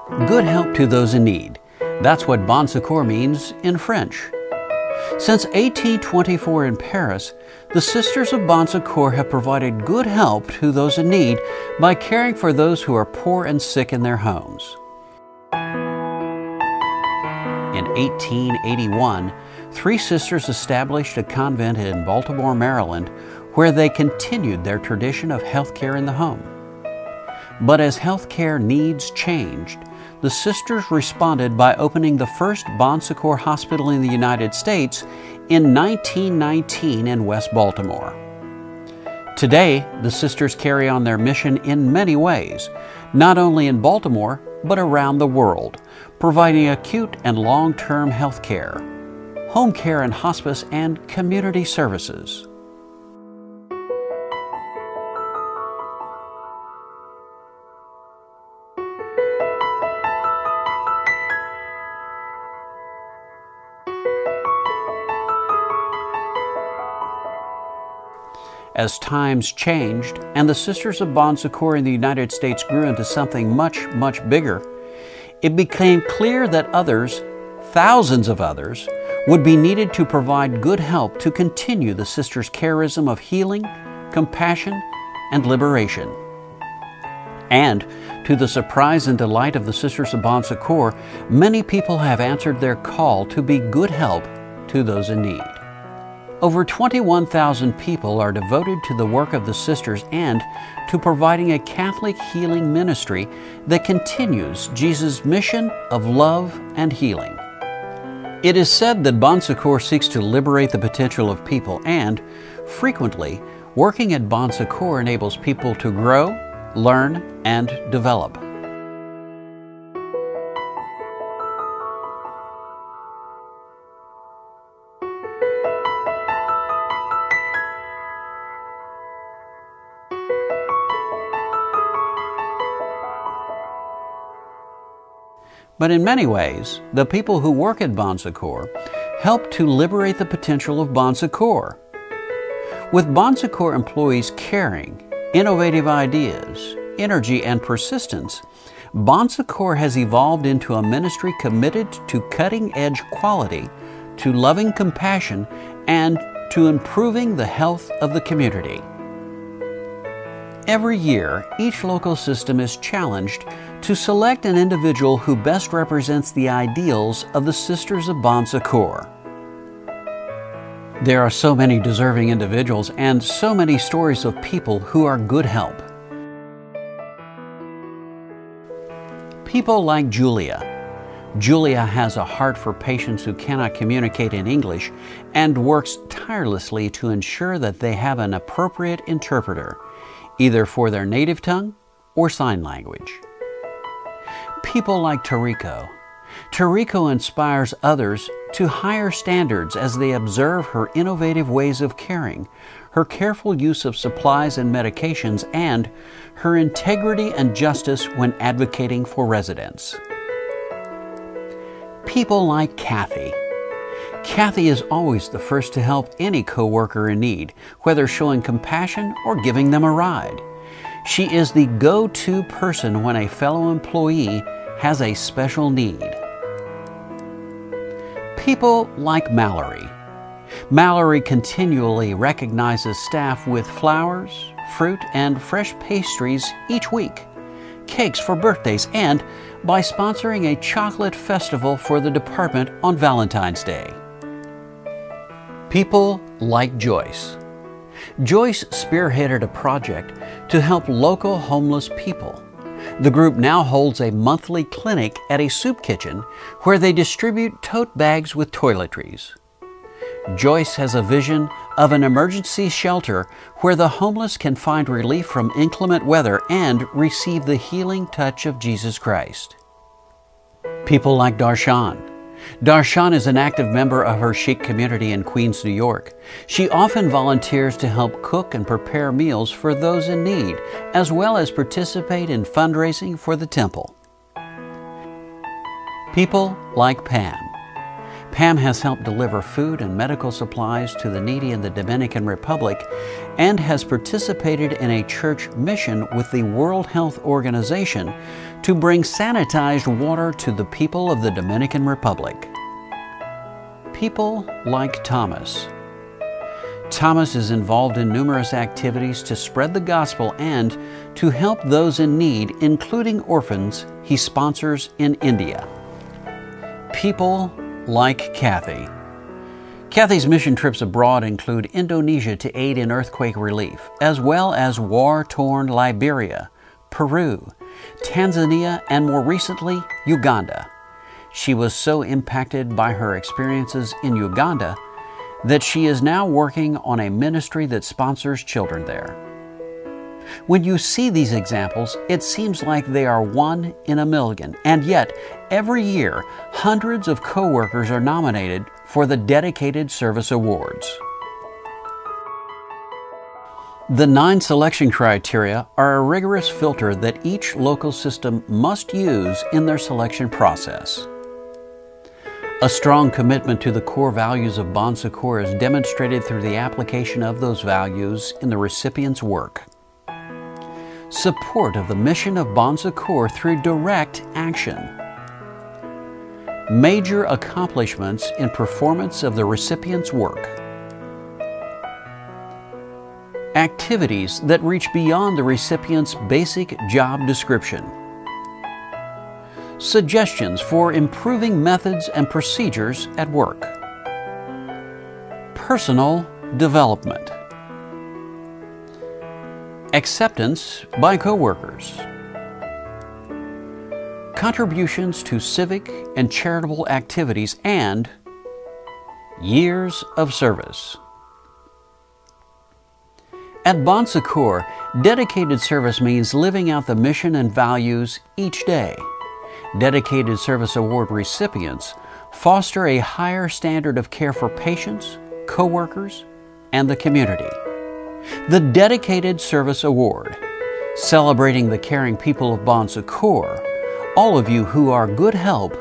Good help to those in need. That's what Bon Secours means in French. Since 1824 in Paris, the Sisters of Bon Secours have provided good help to those in need by caring for those who are poor and sick in their homes. In 1881, three sisters established a convent in Baltimore, Maryland, where they continued their tradition of healthcare in the home. But as healthcare needs changed, the sisters responded by opening the first Bon Secours hospital in the United States in 1919 in West Baltimore. Today, the sisters carry on their mission in many ways, not only in Baltimore, but around the world, providing acute and long-term health care, home care and hospice, and community services. As times changed and the Sisters of Bon Secours in the United States grew into something much, much bigger, it became clear that others, thousands of others, would be needed to provide good help to continue the Sisters' charism of healing, compassion, and liberation. And, to the surprise and delight of the Sisters of Bon Secours, many people have answered their call to be good help to those in need. Over 21,000 people are devoted to the work of the Sisters and to providing a Catholic healing ministry that continues Jesus' mission of love and healing. It is said that Bon Secours seeks to liberate the potential of people, and, frequently, working at Bon Secours enables people to grow, learn, and develop. But in many ways, the people who work at Bon Secours help to liberate the potential of Bon Secours. With Bon Secours employees caring, innovative ideas, energy, and persistence, Bon Secours has evolved into a ministry committed to cutting-edge quality, to loving compassion, and to improving the health of the community. Every year, each local system is challenged to select an individual who best represents the ideals of the Sisters of Bon Secours. There are so many deserving individuals and so many stories of people who are good help. People like Julia. Julia has a heart for patients who cannot communicate in English and works tirelessly to ensure that they have an appropriate interpreter, either for their native tongue or sign language. People like Tariko. Tariko inspires others to higher standards as they observe her innovative ways of caring, her careful use of supplies and medications, and her integrity and justice when advocating for residents. People like Kathy. Kathy is always the first to help any coworker in need, whether showing compassion or giving them a ride. She is the go-to person when a fellow employee has a special need. People like Mallory. Mallory continually recognizes staff with flowers, fruit, and fresh pastries each week, cakes for birthdays, and by sponsoring a chocolate festival for the department on Valentine's Day. People like Joyce. Joyce spearheaded a project to help local homeless people. The group now holds a monthly clinic at a soup kitchen where they distribute tote bags with toiletries. Joyce has a vision of an emergency shelter where the homeless can find relief from inclement weather and receive the healing touch of Jesus Christ. People like Darshan. Darshan is an active member of her Sikh community in Queens, New York. She often volunteers to help cook and prepare meals for those in need, as well as participate in fundraising for the temple. People like Pam. Pam has helped deliver food and medical supplies to the needy in the Dominican Republic and has participated in a church mission with the World Health Organization to bring sanitized water to the people of the Dominican Republic. People like Thomas. Thomas is involved in numerous activities to spread the gospel and to help those in need, including orphans he sponsors in India. People like Kathy. Kathy's mission trips abroad include Indonesia to aid in earthquake relief, as well as war-torn Liberia, Peru, Tanzania, and more recently, Uganda. She was so impacted by her experiences in Uganda that she is now working on a ministry that sponsors children there. When you see these examples, it seems like they are one in a million, and yet every year hundreds of co-workers are nominated for the Dedicated Service Awards. The 9 selection criteria are a rigorous filter that each local system must use in their selection process. A strong commitment to the core values of Bon Secours is demonstrated through the application of those values in the recipient's work. Support of the mission of Bon Secours through direct action. Major accomplishments in performance of the recipient's work. Activities that reach beyond the recipient's basic job description. Suggestions for improving methods and procedures at work. Personal development. Acceptance by coworkers. Contributions to civic and charitable activities, and years of service. At Bon Secours, dedicated service means living out the mission and values each day. Dedicated Service Award recipients foster a higher standard of care for patients, coworkers, and the community. The Dedicated Service Award, celebrating the caring people of Bon Secours, all of you who are good help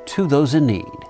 to those in need.